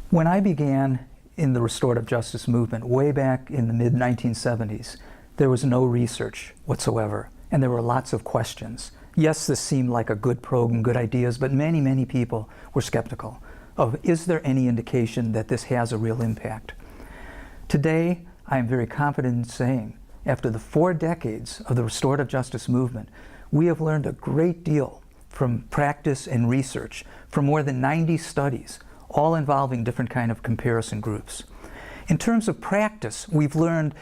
When I began in the restorative justice movement way back in the mid-1970s, there was no research whatsoever, and there were lots of questions. Yes, this seemed like a good program, good ideas, but many, many people were skeptical of, is there any indication that this has a real impact? Today, I am very confident in saying, after the 4 decades of the restorative justice movement, we have learned a great deal from practice and research from more than 90 studies, all involving different kind of comparison groups. In terms of practice, we've learned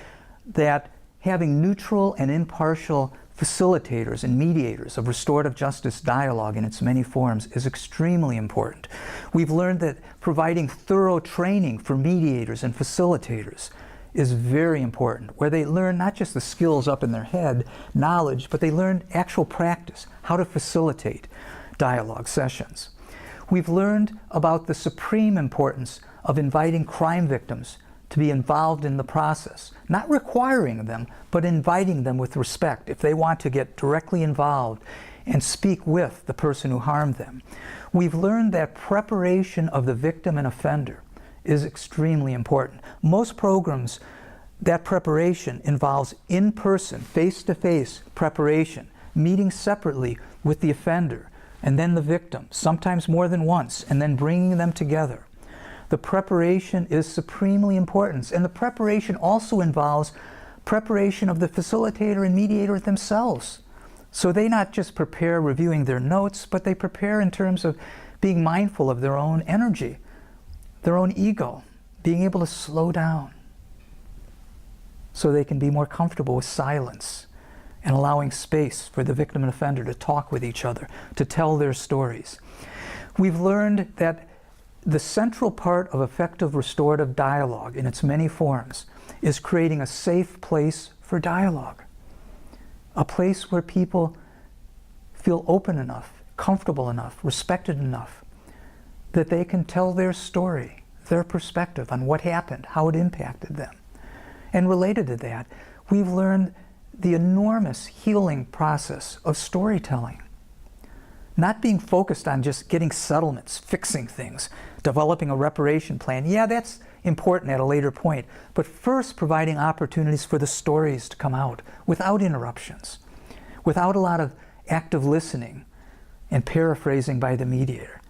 that having neutral and impartial facilitators and mediators of restorative justice dialogue in its many forms is extremely important. We've learned that providing thorough training for mediators and facilitators is very important, where they learn not just the skills up in their head, knowledge, but they learn actual practice, how to facilitate dialogue sessions. We've learned about the supreme importance of inviting crime victims to be involved in the process, not requiring them, but inviting them with respect if they want to get directly involved and speak with the person who harmed them. We've learned that preparation of the victim and offender is extremely important. Most programs, that preparation involves in-person, face-to-face preparation, meeting separately with the offender and then the victim, sometimes more than once, and then bringing them together. The preparation is supremely important, and the preparation also involves preparation of the facilitator and mediator themselves. So they not just prepare reviewing their notes, but they prepare in terms of being mindful of their own energy, their own ego, being able to slow down so they can be more comfortable with silence and allowing space for the victim and offender to talk with each other, to tell their stories. We've learned that the central part of effective restorative dialogue in its many forms is creating a safe place for dialogue, a place where people feel open enough, comfortable enough, respected enough, that they can tell their story, their perspective on what happened, how it impacted them. And related to that, we've learned the enormous healing process of storytelling. Not being focused on just getting settlements, fixing things, developing a reparation plan. Yeah, that's important at a later point, but first providing opportunities for the stories to come out without interruptions, without a lot of active listening and paraphrasing by the mediator,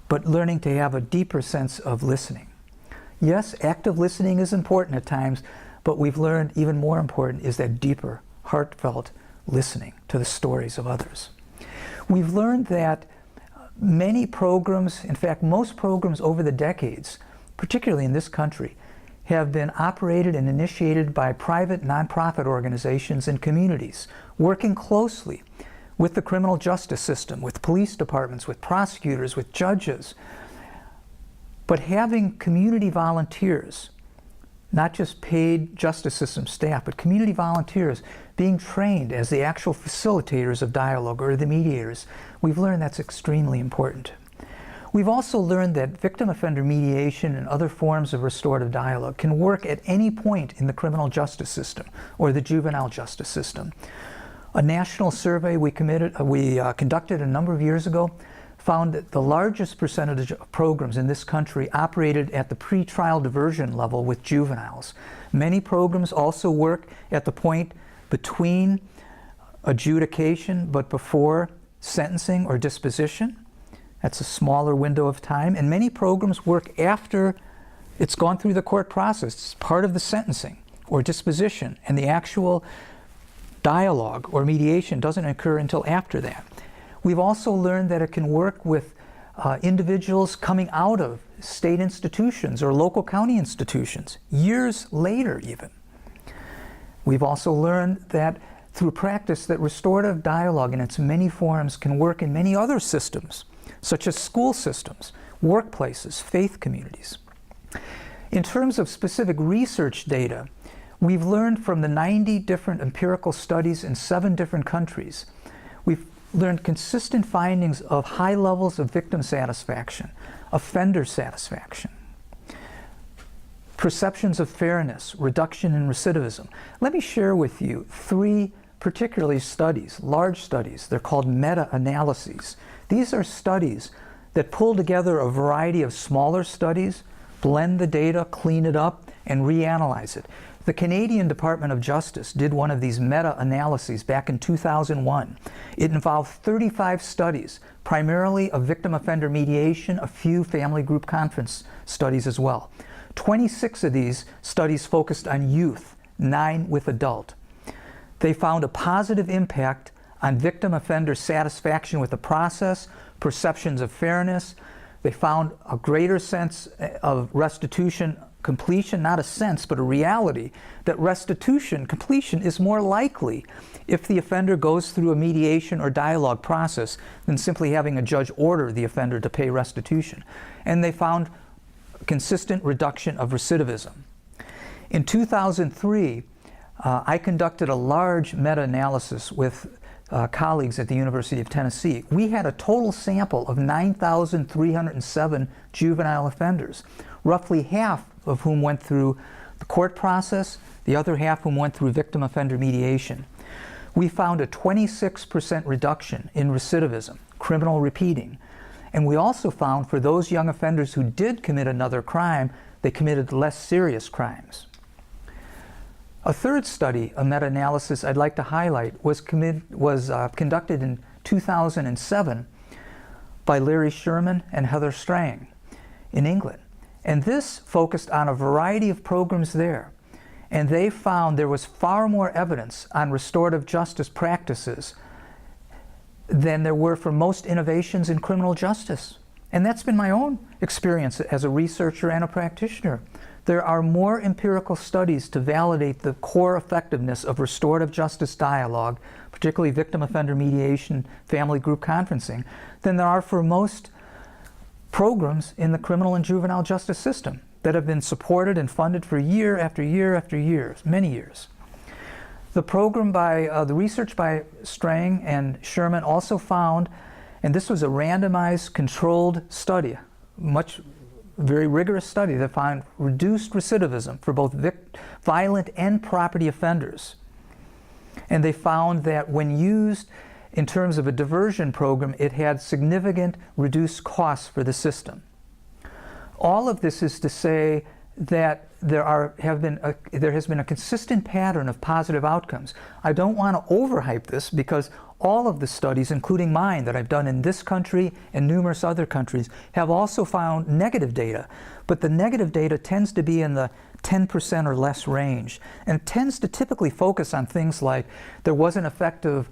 but learning to have a deeper sense of listening. Yes, active listening is important at times, but we've learned even more important is that deeper, heartfelt listening to the stories of others. We've learned that many programs, in fact, most programs over the decades, particularly in this country, have been operated and initiated by private nonprofit organizations and communities, working closely with the criminal justice system, with police departments, with prosecutors, with judges, but having community volunteers, not just paid justice system staff, but community volunteers being trained as the actual facilitators of dialogue or the mediators. We've learned that's extremely important. We've also learned that victim-offender mediation and other forms of restorative dialogue can work at any point in the criminal justice system or the juvenile justice system. A national survey we conducted a number of years ago found that the largest percentage of programs in this country operated at the pretrial diversion level with juveniles. Many programs also work at the point between adjudication but before sentencing or disposition. That's a smaller window of time. And many programs work after it's gone through the court process. It's part of the sentencing or disposition, and the actual dialogue or mediation doesn't occur until after that. We've also learned that it can work with individuals coming out of state institutions or local county institutions, years later even. We've also learned that through practice that restorative dialogue in its many forms can work in many other systems, such as school systems, workplaces, faith communities. In terms of specific research data, we've learned from the 90 different empirical studies in 7 different countries. We've learned consistent findings of high levels of victim satisfaction, offender satisfaction, perceptions of fairness, reduction in recidivism. Let me share with you 3 particularly studies, large studies. They're called meta-analyses. These are studies that pull together a variety of smaller studies blend the data, clean it up, and reanalyze it. The Canadian Department of Justice did one of these meta-analyses back in 2001. It involved 35 studies, primarily of victim offender mediation, a few family group conference studies as well. 26 of these studies focused on youth, 9 with adult. They found a positive impact on victim offender satisfaction with the process, perceptions of fairness. They found a greater sense of restitution completion, not a sense, but a reality, that restitution completion is more likely if the offender goes through a mediation or dialogue process than simply having a judge order the offender to pay restitution. And they found a consistent reduction of recidivism. In 2003, I conducted a large meta-analysis with colleagues at the University of Tennessee. We had a total sample of 9,307 juvenile offenders, roughly half of whom went through the court process, the other half whom went through victim offender mediation. We found a 26% reduction in recidivism, criminal repeating. And we also found for those young offenders who did commit another crime, they committed less serious crimes. A third study, a meta-analysis I'd like to highlight, was conducted in 2007 by Larry Sherman and Heather Strang in England. And this focused on a variety of programs there. And they found there was far more evidence on restorative justice practices than there were for most innovations in criminal justice. And that's been my own experience as a researcher and a practitioner. There are more empirical studies to validate the core effectiveness of restorative justice dialogue, particularly victim offender mediation, family group conferencing, than there are for most programs in the criminal and juvenile justice system that have been supported and funded for year after year after years, many years. The program by, the research by Strang and Sherman also found, and this was a randomized controlled study, very rigorous study that found reduced recidivism for both violent and property offenders. And they found that when used in terms of a diversion program, it had significant reduced costs for the system. All of this is to say that there has been a consistent pattern of positive outcomes. I don't want to overhype this because all of the studies, including mine that I've done in this country and numerous other countries, have also found negative data. But the negative data tends to be in the 10% or less range, and tends to typically focus on things like there wasn't effective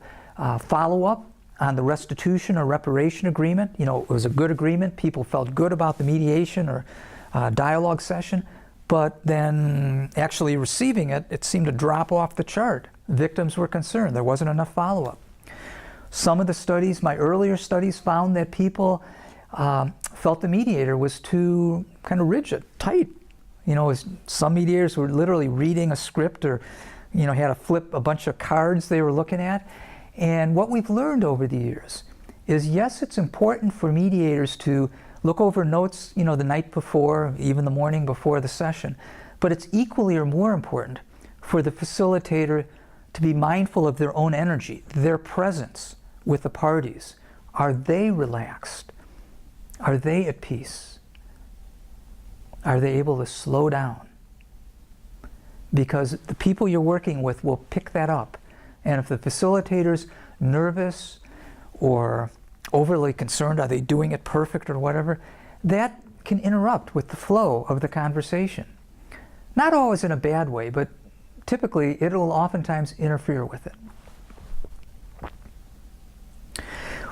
follow-up on the restitution or reparation agreement. You know, it was a good agreement. People felt good about the mediation or dialogue session, but then actually receiving it, it seemed to drop off the chart. Victims were concerned. There wasn't enough follow-up. Some of the studies, my earlier studies, found that people felt the mediator was too kind of rigid, tight. You know, some mediators were literally reading a script or, you know, had to flip a bunch of cards they were looking at. And what we've learned over the years is, yes, it's important for mediators to look over notes, you know, the night before, even the morning before the session. But it's equally or more important for the facilitator to be mindful of their own energy, their presence with the parties. Are they relaxed? Are they at peace? Are they able to slow down? Because the people you're working with will pick that up. And if the facilitator's nervous or overly concerned, are they doing it perfect or whatever, that can interrupt with the flow of the conversation. Not always in a bad way, but typically it will oftentimes interfere with it.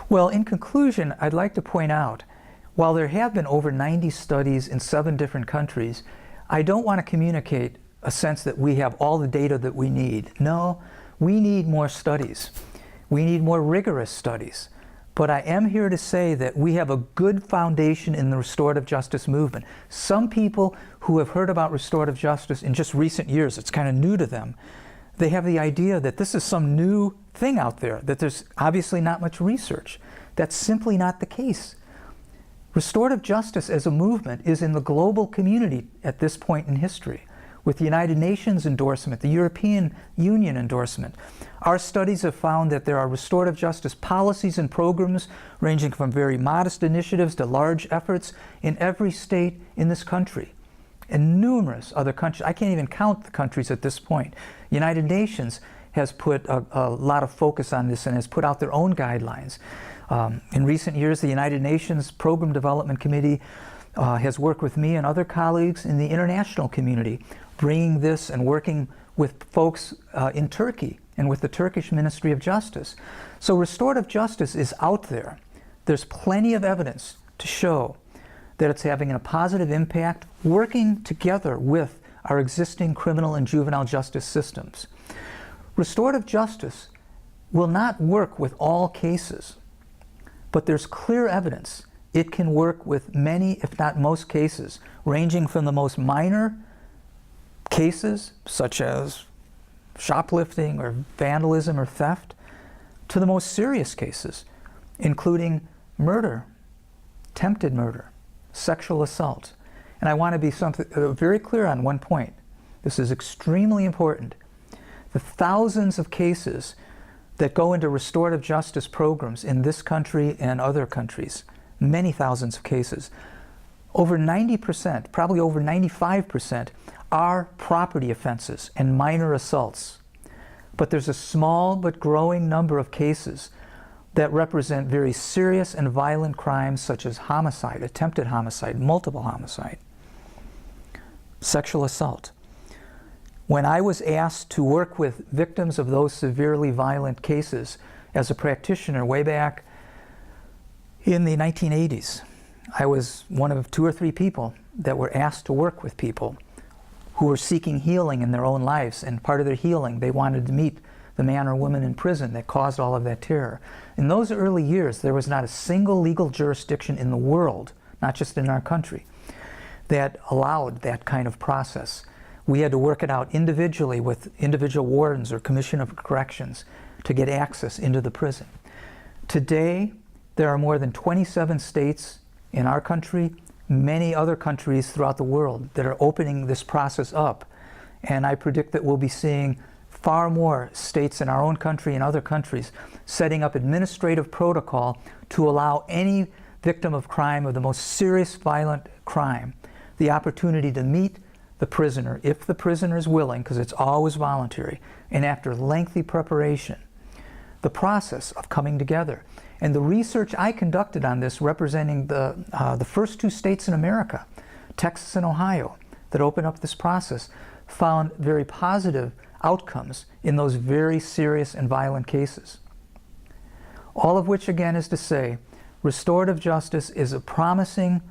Well, in conclusion, I'd like to point out, while there have been over 90 studies in 7 different countries, I don't want to communicate a sense that we have all the data that we need. No, we need more studies. We need more rigorous studies. But I am here to say that we have a good foundation in the restorative justice movement. Some people who have heard about restorative justice in just recent years, it's kind of new to them, they have the idea that this is some new thing out there, that there's obviously not much research. That's simply not the case. Restorative justice as a movement is in the global community at this point in history, with the United Nations endorsement, the European Union endorsement. Our studies have found that there are restorative justice policies and programs ranging from very modest initiatives to large efforts in every state in this country. and numerous other countries. I can't even count the countries at this point. United Nations has put a lot of focus on this and has put out their own guidelines. In recent years, the United Nations Program Development Committee has worked with me and other colleagues in the international community, bringing this and working with folks in Turkey and with the Turkish Ministry of Justice. So restorative justice is out there. There's plenty of evidence to show that it's having a positive impact, working together with our existing criminal and juvenile justice systems. Restorative justice will not work with all cases, but there's clear evidence it can work with many, if not most cases, ranging from the most minor cases, such as shoplifting or vandalism or theft, to the most serious cases, including murder, attempted murder, sexual assault. And I want to be very clear on one point. This is extremely important. The thousands of cases that go into restorative justice programs in this country and other countries, many thousands of cases, over 90%, probably over 95%, are property offenses and minor assaults. But there's a small but growing number of cases that represent very serious and violent crimes such as homicide, attempted homicide, multiple homicide, sexual assault. When I was asked to work with victims of those severely violent cases as a practitioner way back in the 1980s, I was one of 2 or 3 people that were asked to work with people who were seeking healing in their own lives, and part of their healing, they wanted to meet the man or woman in prison that caused all of that terror. In those early years, there was not a single legal jurisdiction in the world, not just in our country, that allowed that kind of process. We had to work it out individually with individual wardens or commission of corrections to get access into the prison. Today, there are more than 27 states in our country, many other countries throughout the world that are opening this process up. And I predict that we'll be seeing far more states in our own country and other countries setting up administrative protocol to allow any victim of crime, of the most serious violent crime, the opportunity to meet the prisoner, if the prisoner is willing, because it's always voluntary, and after lengthy preparation, the process of coming together. And the research I conducted on this, representing the first 2 states in America, Texas and Ohio, that opened up this process, found very positive outcomes in those very serious and violent cases. All of which, again, is to say, restorative justice is a promising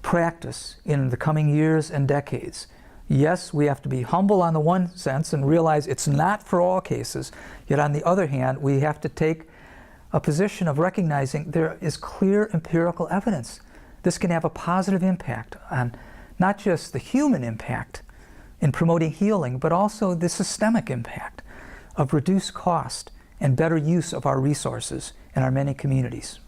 practice in the coming years and decades. Yes, we have to be humble on the one sense and realize it's not for all cases, yet on the other hand, we have to take a position of recognizing there is clear empirical evidence. This can have a positive impact on not just the human impact in promoting healing, but also the systemic impact of reduced cost and better use of our resources in our many communities.